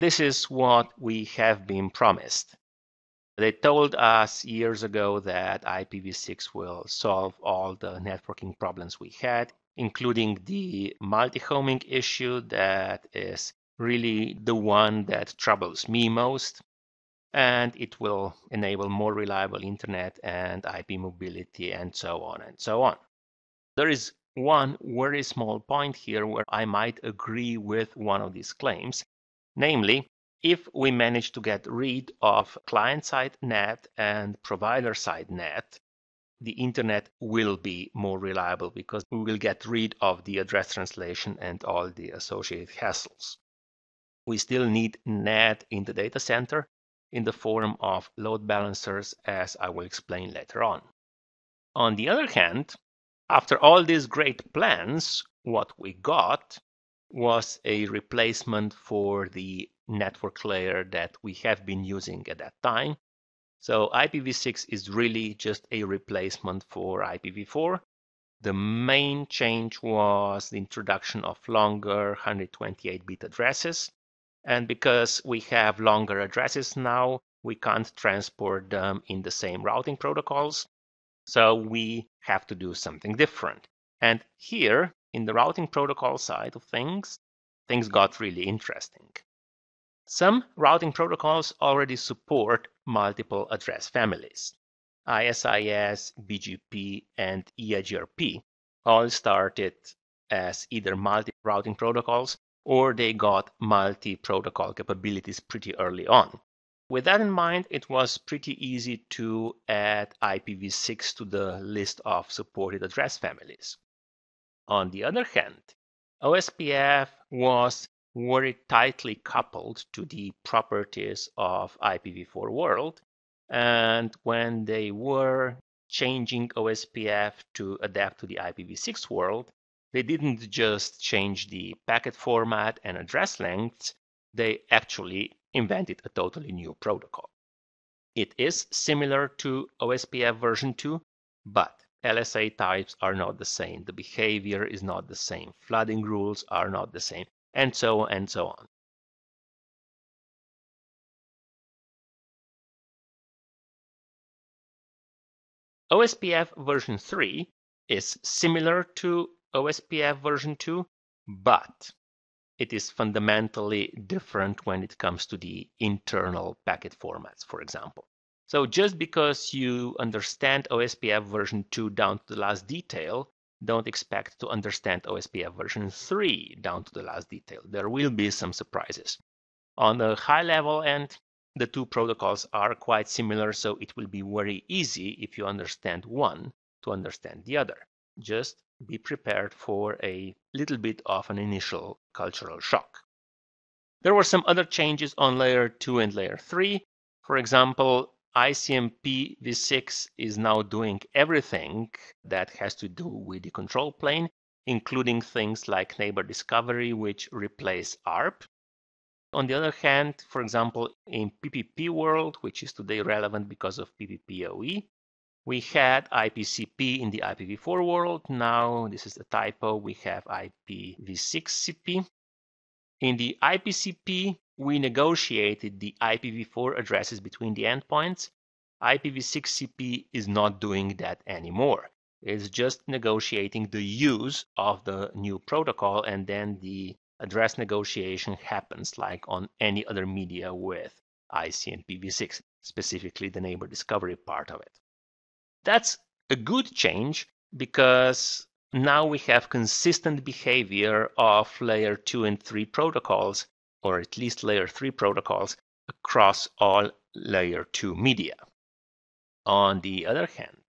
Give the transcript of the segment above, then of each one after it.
This is what we have been promised. They told us years ago that IPv6 will solve all the networking problems we had, including the multi-homing issue that is really the one that troubles me most. And it will enable more reliable internet and IP mobility and so on and so on. There is one very small point here where I might agree with one of these claims, namely, if we manage to get rid of client-side NAT and provider-side NAT, the internet will be more reliable because we will get rid of the address translation and all the associated hassles. We still need NAT in the data center in the form of load balancers, as I will explain later on. On the other hand, after all these great plans, what we got was a replacement for the network layer that we have been using at that time. So IPv6 is really just a replacement for IPv4. The main change was the introduction of longer 128-bit addresses. And because we have longer addresses now, we can't transport them in the same routing protocols. So we have to do something different. And here, in the routing protocol side of things got really interesting. Some routing protocols already support multiple address families. ISIS, BGP, and EIGRP all started as either multi-routing protocols or they got multi-protocol capabilities pretty early on. With that in mind, it was pretty easy to add IPv6 to the list of supported address families. On the other hand, OSPF was very tightly coupled to the properties of IPv4 world, and when they were changing OSPF to adapt to the IPv6 world, they didn't just change the packet format and address lengths, they actually invented a totally new protocol. It is similar to OSPF version 2, but LSA types are not the same, the behavior is not the same, flooding rules are not the same, and so on and so on. OSPF version 3 is similar to OSPF version 2, but it is fundamentally different when it comes to the internal packet formats, for example. So just because you understand OSPF version 2 down to the last detail, don't expect to understand OSPF version 3 down to the last detail. There will be some surprises. On the high level end, the two protocols are quite similar, so it will be very easy if you understand one to understand the other. Just be prepared for a little bit of an initial cultural shock. There were some other changes on layer 2 and layer 3. For example, ICMP-v6 is now doing everything that has to do with the control plane, including things like neighbor discovery, which replace ARP. On the other hand, for example, in PPP world, which is today relevant because of PPPoE, we had IPCP in the IPv4 world. Now, this is a typo, we have IPv6CP. In the IPCP, we negotiated the IPv4 addresses between the endpoints. IPv6CP is not doing that anymore. It's just negotiating the use of the new protocol, and then the address negotiation happens like on any other media with ICMPv6, specifically the neighbor discovery part of it. That's a good change because now we have consistent behavior of layer 2 and 3 protocols, or at least layer 3 protocols, across all layer 2 media. On the other hand,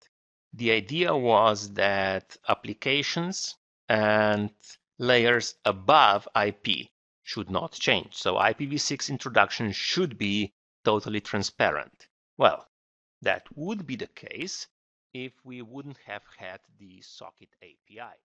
the idea was that applications and layers above IP should not change. So IPv6 introduction should be totally transparent. Well, that would be the case if we wouldn't have had the socket API.